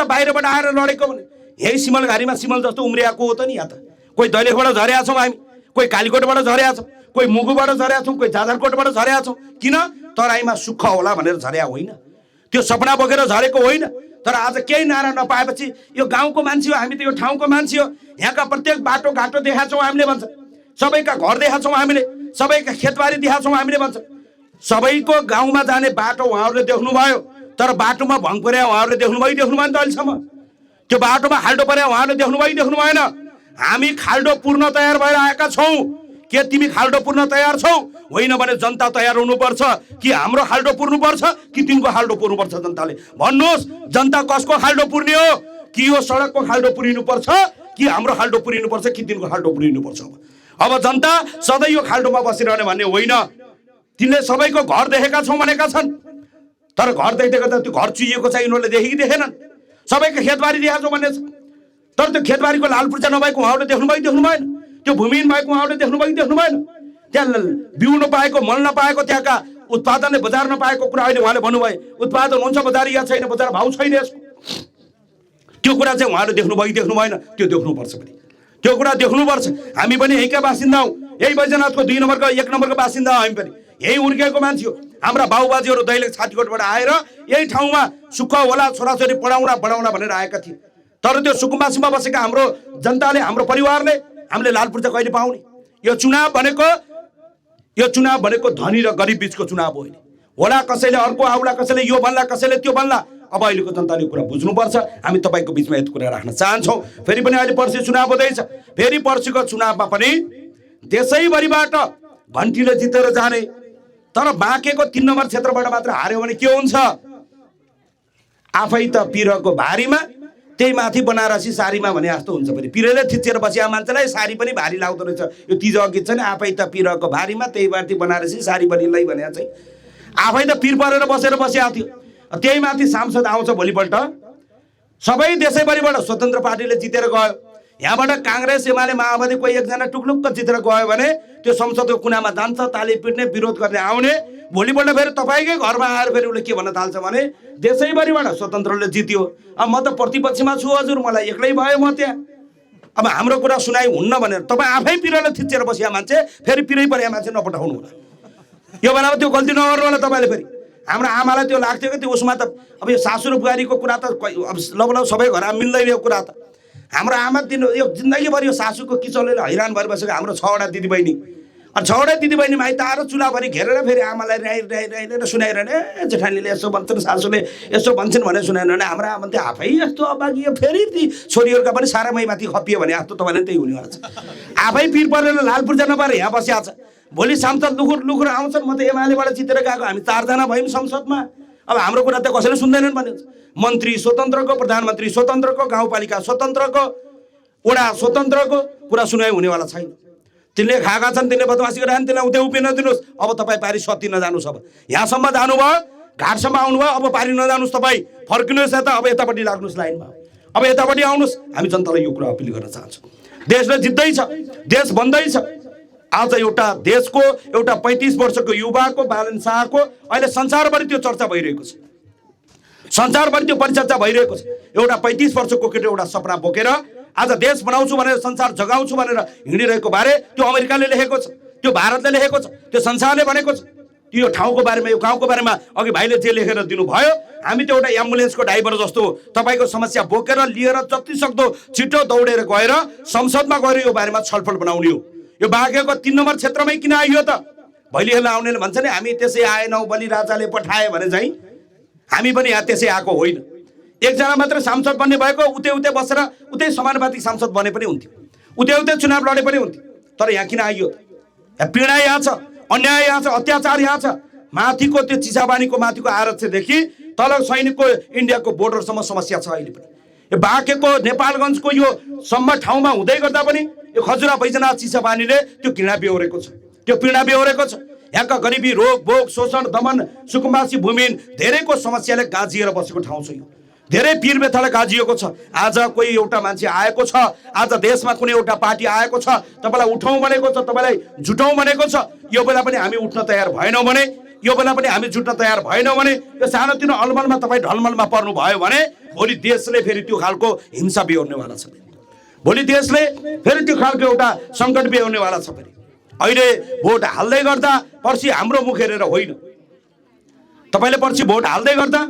बाहिरबाट आएर लडेको भने यही सिमलघारीमा सिमल जस्तो उम्रिएको हो त नि। यहाँ त कोही दैलेखबाट झरेका छौँ हामी, कोही कालीकोटबाट झरेका छौँ, कोही मुगुबाट झरेका छौँ, कोही जाजरकोटबाट झरेका छौँ। किन? तराईमा सुख होला भनेर झरेका होइन, त्यो सपना बोकेर झरेको होइन। तर आज केही नारा नपाएपछि यो गाउँको मान्छे हो, हामी त यो ठाउँको मान्छे हो, यहाँका प्रत्येक बाटो घाटो देखाएको छौँ हामीले भन्छ, सबैका घर देखाएको छौँ हामीले, सबैका खेतबारी देखाएको छौँ हामीले भन्छ। सबैको गाउँमा जाने बाटो उहाँहरूले देख्नुभयो, तर बाटोमा भङ परे उहाँहरूले देख्नु भएन त अहिलेसम्म। त्यो बाटोमा खाल्डो परे उहाँहरूले देख्नु भएन। हामी खाल्डो पूर्ण तयार भएर आएका छौँ। के तिमी खाल्डो पूर्ण तयार छौ? होइन भने जनता तयार हुनुपर्छ कि हाम्रो खाल्डो पुर्नुपर्छ कि तिनको खाल्डो पुर्नुपर्छ? जनताले भन्नुहोस्, जनता कसको खाल्डो पुर्ने हो? कि यो सडकको खाल्डो पुरिनुपर्छ कि हाम्रो खाल्डो पुरिनुपर्छ कि तिनको खाल्डो पुरिनुपर्छ? अब जनता सधैँ यो खाल्डोमा बसिरहने भन्ने होइन। तिनले सबैको घर देखेका छौँ भनेका छन्, तर घर देखेको त त्यो घर चुहिएको चाहिँ यिनीहरूले देखेनन्। सबैको खेतबारी देखाएको छौँ भन्ने छ, तर त्यो खेतबारीको लाल पूर्जा नभएको उहाँहरूले देख्नु भएन, त्यो भूमिहीन भएको उहाँहरूले देख्नु भएन। त्यहाँ बिउ नपाएको, मल नपाएको, त्यहाँका उत्पादनले बजार नपाएको कुरा अहिले उहाँले भन्नुभयो। उत्पादन हुन्छ, बजार या छैन, बजार भाउ छैन यसको, त्यो कुरा चाहिँ उहाँहरूले देख्नु भएन। त्यो देख्नुपर्छ पनि, त्यो कुरा देख्नुपर्छ। हामी पनि यहीँका बासिन्दा हौँ, यही बैजनाथको 2 नम्बरको 1 नम्बरको बासिन्दा हौँ। हामी पनि यही हुर्केको मान्छे हो। हाम्रा बाबुबाजेहरू दैलेख छातीकोटबाट आएर यही ठाउँमा सुख होला, छोराछोरी पढाउला भनेर आएका थिए। तर त्यो सुकुम्बासीमा बसेका हाम्रो जनताले, हाम्रो परिवारले हामीले लाल पूर्जा कहिले पाउने? यो चुनाव भनेको धनी र गरिब बीचको चुनाव होइन। होला कसैले अर्को आउला, कसैले यो भन्ला, कसैले त्यो भन्ला। अब अहिलेको जनताले कुरा बुझ्नुपर्छ। हामी तपाईँको बिचमा यति कुरा राख्न चाहन्छौँ। फेरि पनि अहिले पर्सि चुनाव हुँदैछ। फेरि पर्सिको चुनावमा पनि देशैभरिबाट घन्टीले जितेर जाने, तर बाँकेको 3 नम्बर क्षेत्रबाट मात्र हार्यो भने के हुन्छ? आफै त पिरको भारीमा त्यही माथि बनारसी सारीमा भने जस्तो हुन्छ। पनि पिरेले थिचेर बसिया मान्छेलाई सारी पनि भारी लाग्दो रहेछ। यो तिज गीत छ नि, आफै त पिरको भारीमा त्यही माथि बनारसी सारी बनिलाई भने चाहिँ आफै त पिर परेर बसेर बसिया थियो। त्यही माथि सांसद आउँछ भोलिपल्ट, सबै देशैभरिबाट स्वतन्त्र पार्टीले जितेर गयो। यहाँबाट काङ्ग्रेस, एमाले, माओवादी कोही एकजना टुक्लुक्क जितेर गयो भने त्यो संसदको कुनामा जान्छ, ताली पिट्ने, विरोध गर्ने आउने। भोलिपल्ट फेरि तपाईँकै घरमा आएर फेरि उसले के भन्न थाल्छ भने देशैभरिबाट स्वतन्त्रले जित्यो, अब म त प्रतिपक्षमा छु हजुर, मलाई एक्लै भयो म त्यहाँ, अब हाम्रो कुरा सुनाइ हुन्न भनेर तपाईँ आफै पिरले थिचेर बसिया मान्छे फेरि पिरै परेका मान्छे नपठाउनु होला। यो बेलामा त्यो गल्ती नगर्नु होला तपाईँले। फेरि हाम्रो आमालाई त्यो लाग्थ्यो कि त्यो उसमा त अब यो सासु र बुहारीको कुरा त अब लगभग सबै घरमा मिल्दैन यो कुरा त। हाम्रो आमा यो जिन्दगीभरि यो सासूको किचनले हैरान भएर बसेको हाम्रो 6वटा दिदीबहिनी, अनि 6वटा दिदीबहिनी माइत आएर चुलाभरि घेरेर फेरि आमालाई राई सुनाइरहने, जेठानीले यसो भन्छन्, सासूले यसो भन्छन् भने सुनाइरहने। हाम्रो आमा त आफै यस्तो अभागी, फेरि ती छोरीहरूका पनि सारा मैमाथि खपियो भने जस्तो तपाईँले त्यही हुनेवाला छ। आफै पिर परेर लाल पूर्जा नपाएर यहाँ बसिया छ। भोलि सांसद लुखुर आउँछन्, म त एमालेबाट जितेर गएको, हामी 4 जना भयौँ संसदमा। अब हाम्रो कुरा त कसैले सुन्दैनन् भने मन्त्री स्वतन्त्रको, प्रधानमन्त्री स्वतन्त्रको, गाउँपालिका स्वतन्त्रको, वडा स्वतन्त्रको कुरा सुनाइ हुनेवाला छैन। तिनले खाएका छन्, तिनले बदमासी गरेका छन्, तिनलाई उतै उभिन दिनुहोस्। अब तपाईँ पारी सत्ती नजानुहोस्। अब यहाँसम्म जानुभयो, घाटसम्म आउनुभयो, अब पारी नजानुहोस्। तपाईँ फर्किनुहोस् यता, अब यतापट्टि लाग्नुहोस् लाइनमा, अब यतापट्टि आउनुहोस्। हामी जनतालाई यो कुरा अपिल गर्न चाहन्छौँ। देशले जित्दैछ, देश बन्दैछ। आज एउटा देशको एउटा 35 वर्षको युवाको, बालन शाहको अहिले संसारभरि त्यो चर्चा भइरहेको छ, संसारभरि त्यो परिचर्चा भइरहेको छ। एउटा 35 वर्षको केटो एउटा सपना बोकेर आज देश बनाउँछु भनेर, संसार जगाउँछु भनेर हिँडिरहेको बारे त्यो अमेरिकाले लेखेको छ, त्यो भारतले लेखेको छ, त्यो संसारले भनेको छ। यो ठाउँको बारेमा, यो गाउँको बारेमा अघि भाइले जे लेखेर दिनुभयो, हामी त्यो एउटा एम्बुलेन्सको ड्राइभर जस्तो तपाईँको समस्या बोकेर लिएर जति सक्दो छिटो दौडेर गएर संसदमा गएर यो बारेमा छलफल बनाउने हो। यो बाँकेको 3 नम्बर क्षेत्रमै किन आइयो त? भैलीहरूलाई आउनेले भन्छ नि हामी त्यसै आएनौँ, बलि राजाले पठाए भने चाहिँ हामी पनि यहाँ त्यसै आएको होइन। एकजना मात्र सांसद बन्ने भएको, उतै बसेर उतै समानुपातिक सांसद बने पनि हुन्थ्यो, उतै चुनाव लडे पनि हुन्थ्यो। तर यहाँ किन आइयो? यहाँ पीडा यहाँ छ, अन्याय यहाँ छ, अत्याचार यहाँ छ। माथिको त्यो चिसाबानीको माथिको आरक्षदेखि तल सैनिकको इन्डियाको बोर्डरसम्म समस्या छ अहिले पनि। यो बाँकेको नेपालगञ्जको यो सम्म ठाउँमा हुँदै गर्दा पनि यो खजुरा बैजनाथ चिसाबानीले त्यो घृणा बेहोरेको छ, त्यो पीडा बेहोरेको छ। यहाँका गरिबी, रोग भोग, शोषण, दमन, सुकुम्बासी, भूमिहीन धेरैको समस्याले गाजिएर बसेको ठाउँ छ यो। धेरै पीर बेथाले गाजिएको छ। आज कोही एउटा मान्छे आएको छ, आज देशमा कुनै एउटा पार्टी आएको छ, तपाईँलाई उठाउँ भनेको छ, तपाईँलाई झुटाउँ भनेको छ। यो बेला पनि हामी उठ्न तयार भएनौँ भने यो बेला पनि हामी जुट्न तयार भएनौँ भने यो सानोतिनो अलमलमा तपाईँ ढलमलमा पर्नु भयो भने भोलि देशले फेरि त्यो खालको हिंसा बिहोर्नेवाला छ। भोलि देशले फेरि त्यो खालको एउटा सङ्कट बिहोर्नेवाला छ। फेरि अहिले भोट हाल्दै गर्दा पर्सि हाम्रो मुख हेरेर होइन, तपाईँले पर्सि भोट हाल्दै गर्दा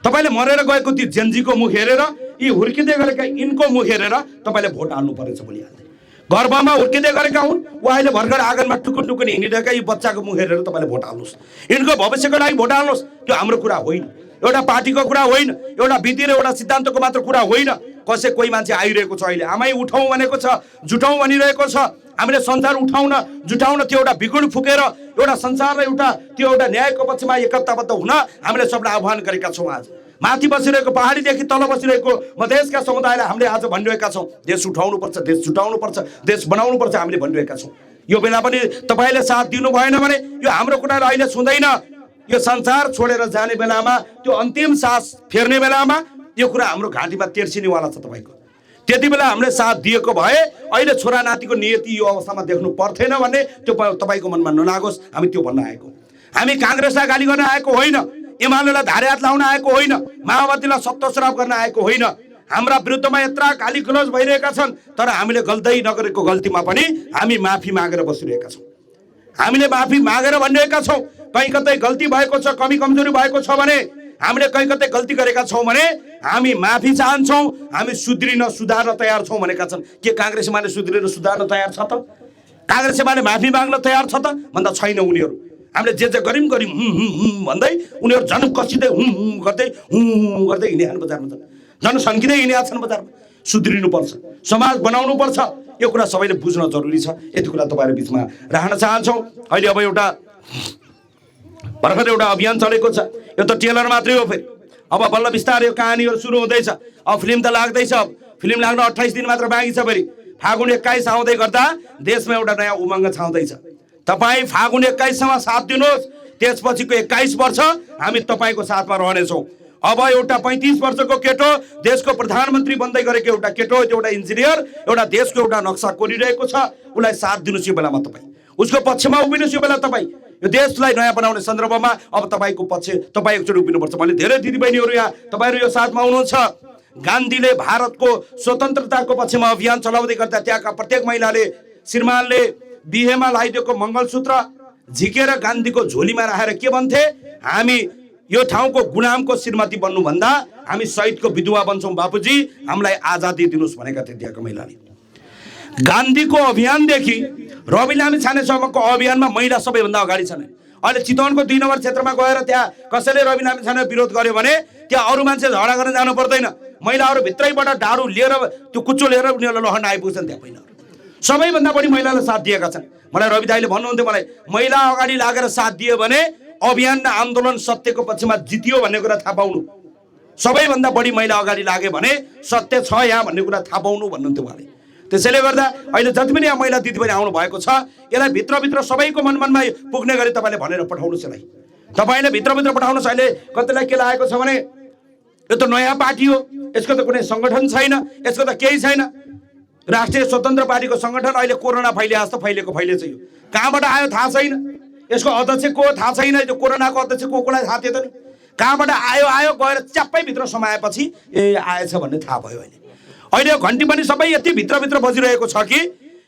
तपाईँले मरेर गएको ती जेन्जीको मुख हेरेर, यी हुर्किँदै गरेका यिनको मुख हेरेर तपाईँले भोट हाल्नु परेछ। भोलि हाल्दै गर्भमा हुर्किँदै गरेका हुन् वा अहिले भर्खर आँगनमा टुकुन टुकुन हिँडिरहेका यी बच्चाको मुख हेरेर तपाईँले भोट हाल्नुहोस्, यिनको भविष्यको लागि भोट हाल्नुहोस्। त्यो हाम्रो कुरा होइन, एउटा पार्टीको कुरा होइन, एउटा विधि र एउटा सिद्धान्तको मात्र कुरा होइन। कसै कोही मान्छे आइरहेको छ, अहिले आमै उठाउँ भनेको छ, जुटाउँ भनिरहेको छ। हामीले संसार उठाउन जुटाउन त्यो एउटा बिगुण फुकेर एउटा संसारलाई एउटा त्यो एउटा न्यायको पक्षमा एकताबद्ध हुन हामीले सबलाई आह्वान गरेका छौँ। आज माथि बसिरहेको पहाडीदेखि तल बसिरहेको मधेसका समुदायलाई हामीले आज भनिरहेका छौँ, देश उठाउनुपर्छ, देश जुटाउनुपर्छ, देश बनाउनुपर्छ हामीले भनिरहेका छौँ। यो बेला पनि तपाईँले साथ दिनु भएन भने यो हाम्रो कुरालाई अहिले सुन्दैन। यो संसार छोडेर जाने बेलामा, त्यो अन्तिम सास फेर्ने बेलामा यो कुरा हाम्रो घाँटीमा तेर्सिनेवाला छ तपाईँको। त्यति बेला हामीले साथ दिएको भए अहिले छोरा नातिको नियति यो अवस्थामा देख्नु पर्थेन भन्ने त्यो तपाईँको मनमा नलागोस्। हामी त्यो भन्न आएको, हामी काङ्ग्रेसलाई गाली गर्न आएको होइन, एमालेलाई धारे हात लाउन आएको होइन, माओवादीलाई सत्ताश्राप गर्न आएको होइन। हाम्रा विरुद्धमा यत्रा गाली गलौज भइरहेका छन्, तर हामीले गल्ती नगरेको गल्तीमा पनि हामी माफी मागेर बसिरहेका छौँ। हामीले माफी मागेर भनिरहेका छौँ, कहीँ कतै गल्ती भएको छ, कमी कमजोरी भएको छ भने, हामीले कहीँ कतै गल्ती गरेका छौँ भने हामी माफी चाहन्छौँ, हामी सुध्रिन सुधार्न तयार छौँ भनेका छन्। के काङ्ग्रेसमाले सुध्रिन सुधार्न तयार छ त? काङ्ग्रेसमाले माफी माग्न तयार छ त? भन्दा छैन। उनीहरू हामीले जे गऱ्यौँ भन्दै उनीहरू झन् कसिँदै गर्दै हिँडिहाल्नु बजारमा छन्, झन् सन्किँदै हिँडिहाल्छ छन् बजारमा। सुध्रिनुपर्छ, समाज बनाउनुपर्छ, यो कुरा सबैले बुझ्न जरुरी छ। यति कुरा तपाईँहरू बिचमा राख्न चाहन्छौँ। अहिले अब एउटा भर्खर एउटा अभियान चलेको छ, यो त टेलर मात्रै हो। फेरि अब बल्ल बिस्तारै यो कहानीहरू सुरु हुँदैछ। अब फिल्म त लाग्दैछ, फिल्म लाग्न 28 दिन मात्र बाँकी छ। फेरि फागुन 21 आउँदै गर्दा देशमा एउटा नयाँ उमङ्ग छाउँदैछ। तपाईँ फागुन 21मा साथ दिनुहोस्, त्यसपछिको 21 वर्ष हामी तपाईँको साथमा रहनेछौँ। अब एउटा 35 वर्षको केटो देशको प्रधानमन्त्री बन्दै गरेको एउटा केटो, एउटा इन्जिनियर, एउटा देशको एउटा नक्सा कोरिरहेको छ, उसलाई साथ दिनुहोस् यो बेलामा। तपाईँ उसको पक्षमा उभिनुहोस् यो बेला। तपाईँ यो देशलाई नयाँ बनाउने सन्दर्भमा अब तपाईँको पक्ष तपाईँ एकचोटि उभिनुपर्छ। मैले धेरै दिदीबहिनीहरू यहाँ तपाईँहरू यो साथमा हुनुहुन्छ। गान्धीले भारतको स्वतन्त्रताको पक्षमा अभियान चलाउँदै गर्दा त्यहाँका प्रत्येक महिलाले श्रीमानले बिहेमा लगाइदिएको मङ्गलसूत्र झिकेर गान्धीको झोलीमा राखेर के भन्थे, हामी यो ठाउँको गुलामको श्रीमती बन्नुभन्दा हामी शहीदको विधवा बन्छौँ बाबुजी, हामीलाई आजादी दिनुहोस् भनेका थिए त्यहाँको महिलाले। गान्धीको अभियानदेखि रवि लामिछानेसम्मको अभियानमा महिला सबैभन्दा अगाडि छन्। अहिले चितवनको 2 नम्बर क्षेत्रमा गएर त्यहाँ कसैले रवि लामिछाने विरोध गर्यो भने त्यहाँ अरू मान्छे झगडा गर्न जानु पर्दैन, महिलाहरू भित्रैबाट डाडु लिएर त्यो कुचो लिएर उनीहरूलाई लहन आइपुग्छन्। त्यहाँ महिलाहरू सबैभन्दा बढी महिलालाई साथ दिएका छन्। मलाई रवि दाइले भन्नुहुन्थ्यो, मलाई महिला अगाडि लागेर साथ दियो भने अभियान र आन्दोलन सत्यको पक्षमा जितियो भन्ने कुरा थाहा पाउनु। सबैभन्दा बढी महिला अगाडि लागे भने सत्य छ यहाँ भन्ने कुरा थाहा पाउनु भन्नुहुन्थ्यो उहाँले। त्यसैले गर्दा अहिले जति पनि यहाँ महिला दिदीबहिनी आउनु भएको छ, यसलाई भित्रभित्र सबैको मनमा पुग्ने गरी तपाईँले भनेर पठाउनुहोस्। यसलाई तपाईँले भित्रभित्र पठाउनुहोस्। अहिले कतिलाई के लागेको छ भने यो त नयाँ पार्टी हो, यसको त कुनै सङ्गठन छैन, यसको त केही छैन। राष्ट्रिय स्वतन्त्र पार्टीको सङ्गठन अहिले कोरोना फैलिए जस्तो फैलिएको फैलिएछ। यो कहाँबाट आयो थाहा छैन, यसको अध्यक्ष को थाहा छैन, त्यो कोरोनाको अध्यक्ष कोलाई थाहा थियो त नि। कहाँबाट आयो आयो गएर च्याप्पै भित्र समाएपछि ए आएछ भन्ने थाहा भयो। अहिले यो घन्टी पनि सबै यति भित्रभित्र बजिरहेको छ कि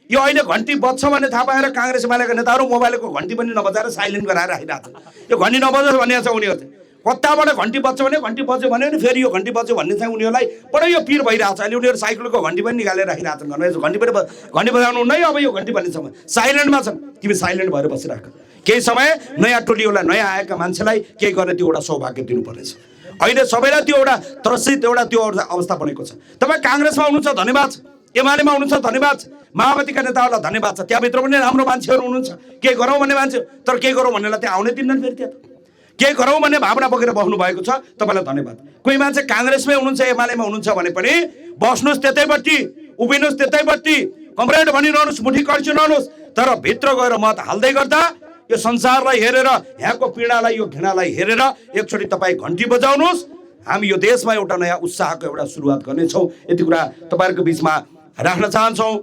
यो अहिले घन्टी बज्छ भन्ने थाहा पाएर काङ्ग्रेस एमालेका नेताहरू मोबाइलको घन्टी पनि नबजाएर साइलेन्ट गराएर राखिरहेको छ। यो घन्टी नबजोस् भन्ने छ उनीहरू चाहिँ। कताबाट घन्टी बज्छ भने घन्टी बज्यो भने फेरि यो घन्टी बज्यो भन्ने चाहिँ उनीहरूलाई बडो यो पिर भइरहेको छ। अहिले उनीहरू साइकलको घन्टी पनि निकालेर राखिरहेको छन्, घरमा घन्टी पनि घन्टी बजाउनु नै अब यो घन्टी भन्नेसम्म साइलेन्टमा छन्। तिमी साइलेन्ट भएर बसिरहेको केही समय नयाँ टोलीलाई नयाँ आएका मान्छेलाई केही गर्ने त्यो एउटा सौभाग्य दिनुपर्नेछ। अहिले सबैलाई त्यो एउटा त्रसित एउटा त्यो अवस्था बनेको छ। तपाईँ काङ्ग्रेसमा हुनुहुन्छ धन्यवाद छ, एमालेमा हुनुहुन्छ धन्यवाद छ, माओवादीका नेताहरूलाई धन्यवाद छ, त्यहाँभित्र पनि राम्रो मान्छेहरू हुनुहुन्छ केही गरौँ भन्ने मान्छे। तर केही गरौँ भन्नेलाई त्यहाँ आउनै दिन्नन्। फेरि त्यहाँ केही गरौँ भन्ने भावना बोकेर बस्नु भएको छ, तपाईँलाई धन्यवाद। कोही मान्छे काङ्ग्रेसमै हुनुहुन्छ एमालेमा हुनुहुन्छ भने पनि बस्नुहोस् त्यतैपट्टि, उभिनुहोस् त्यतैपट्टि, कमरेड भनिरहनुहोस्, मुठी कड्चिरहनुहोस्, तर भित्र गएर मत हाल्दै गर्दा यो संसारलाई हेरेर यहाँको पीडालाई यो घृणालाई हेरेर एकचोटि तपाईँ घन्टी बजाउनुहोस्। हामी यो देशमा एउटा नयाँ उत्साहको एउटा सुरुवात गर्नेछौँ। यति कुरा तपाईँहरूको बिचमा राख्न चाहन्छौँ।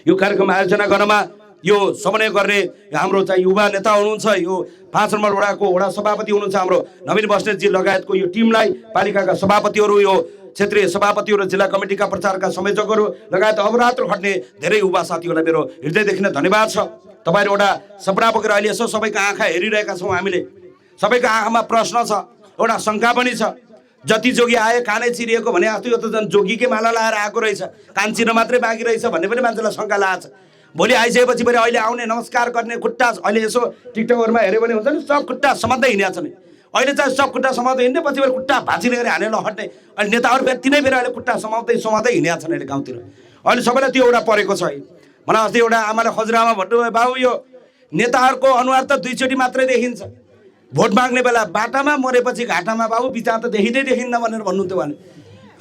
यो कार्यक्रम आयोजना गर्नमा यो समन्वय गर्ने हाम्रो चाहिँ युवा नेता हुनुहुन्छ, यो 5 नम्बर वडाको वडा सभापति हुनुहुन्छ हाम्रो नवीन बस्नेतजी लगायतको यो टिमलाई, पालिकाका सभापतिहरू, यो क्षेत्रीय सभापतिहरू, जिल्ला कमिटीका प्रचारका संयोजकहरू लगायत अहोरात्र खट्ने धेरै युवा साथीहरूलाई मेरो हृदयदेखि नै धन्यवाद छ। तपाईँहरू एउटा सपना बोकेर अहिले यसो सबैको आँखा हेरिरहेका छौँ हामीले, सबैको आँखामा प्रश्न छ, एउटा शङ्का पनि छ। जति जोगी आए कानै चिरिएको भने जस्तो यो त झन् जोगीकै माला लाएर आएको रहेछ, कान चिर्न मात्रै बाँकी रहेछ भन्ने पनि मान्छेलाई शङ्का लाग्छ। भोलि आइसकेपछि फेरि अहिले आउने नमस्कार गर्ने खुट्टा, अहिले यसो टिकटकहरूमा हेऱ्यो भने हुन्छ नि सब खुट्टा समात्दै हिँडेको छ नि, अहिले चाहिँ सब खुट्टा समात्दै हिँड्ने, पछि फेरि खुट्टा भाँचिने गरी हानेर हट्ने, अनि नेताहरू फेरि तिनै फेरि अहिले खुट्टा समात्दै हिँडेका छन् अहिले गाउँतिर। अहिले सबैलाई त्यो एउटा परेको छ है। मलाई अस्ति एउटा आमाले खजुरामा भन्नुभयो, बाबु यो नेताहरूको अनुहार त 2 चोटि मात्रै देखिन्छ, भोट माग्ने बेला बाटामा, मरेपछि घाटामा बाबु बिचार त देखिँदैन भनेर भन्नुहुन्थ्यो भने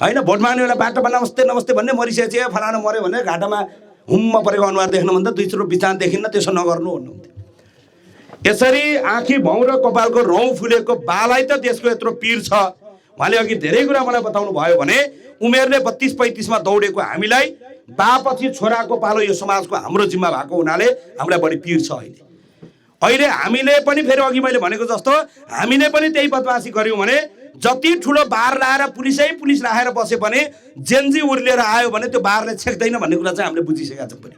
होइन। भोट माग्ने बेला बाटोमा नमस्ते नमस्ते भन्ने, मरिसकेपछि फलाना मऱ्यो भने घाटामा हुम्म परेको अनुहार देख्नुभन्दा 2 चोटि बिचार देखिन्न, त्यसो नगर्नु भन्नुहुन्थ्यो। यसरी आँखी भाउ र कपालको रौँ फुलेको बालाई त देशको यत्रो पीर छ। उहाँले अघि धेरै कुरा मलाई बताउनु भयो भने उमेरले 32-35मा दौडेको हामीलाई बापछि छोराको पालो यो समाजको हाम्रो जिम्मा भएको हुनाले हामीलाई बढी पीर छ। अहिले हामीले पनि फेरि अघि मैले भनेको जस्तो हामीले पनि त्यही बदमासी गऱ्यौँ भने जति ठुलो बार लाएर पुलिस राखेर बसे पनि जेन्जी उर्लिएर आयो भने त्यो बारले छेक्दैन भन्ने कुरा चाहिँ हामीले बुझिसकेका छौँ पनि।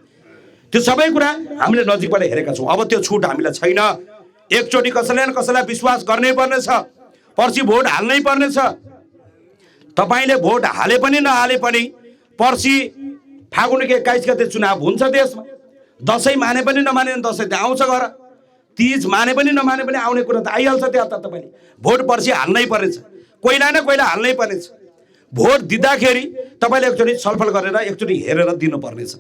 त्यो सबै कुरा हामीले नजिकबाट हेरेका छौँ। अब त्यो छुट हामीलाई छैन। एकचोटि कसैलाई न कसैलाई विश्वास गर्नै पर्नेछ, पर्सि भोट हाल्नै पर्नेछ। तपाईँले भोट हाले पनि नहाले पनि पर्सि फागुनको 21 गते चुनाव हुन्छ देशमा। दसैँ माने पनि नमाने दसैँ त आउँछ घर, तीज माने पनि नमाने पनि आउने कुरा त आइहाल्छ त्यहाँ त। तपाईँले भोट पर्सि हाल्नै पर्नेछ, कोहीलाई न कोहीलाई हाल्नै पर्नेछ। भोट दिँदाखेरि तपाईँले एकचोटि छलफल गरेर एकचोटि हेरेर दिनुपर्नेछ।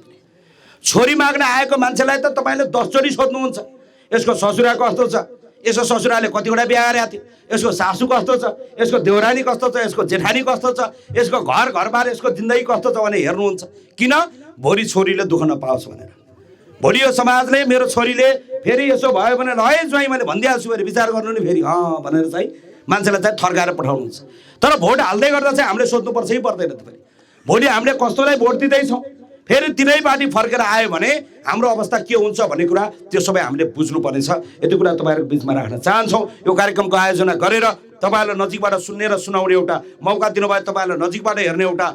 छोरी माग्न आएको मान्छेलाई त तपाईँले 10 चोटि सोध्नुहुन्छ, यसको ससुरा कस्तो छ, यसको ससुराले कतिवटा बिहा गरेको थियो, यसको सासू कस्तो छ, यसको देउरानी कस्तो छ, यसको जेठानी कस्तो छ, यसको घरबार यसको जिन्दगी कस्तो छ भने हेर्नुहुन्छ। किन? भोलि छोरीले दुःख नपाओस् भनेर। भोलि यो समाजले मेरो छोरीले फेरि यसो भयो भने है ज्वाइँ मैले भनिदिइहाल्छु भने विचार गर्नु नि फेरि भनेर चाहिँ मान्छेलाई चाहिँ थर्काएर पठाउनुहुन्छ। तर भोट हाल्दै गर्दा चाहिँ हामीले सोध्नुपर्छ कि पर्दैन त? फेरि भोलि हामीले कस्तोलाई भोट दिँदैछौँ, फेरि तिनै पार्टी फर्केर आयो भने हाम्रो अवस्था के हुन्छ भन्ने कुरा त्यो सबै हामीले बुझ्नुपर्नेछ। यति कुरा तपाईँहरूको बिचमा राख्न चाहन्छौँ। यो कार्यक्रमको आयोजना गरेर तपाईँहरूलाई नजिकबाट सुन्ने र सुनाउने एउटा मौका दिनुभयो, तपाईँहरूलाई नजिकबाट हेर्ने एउटा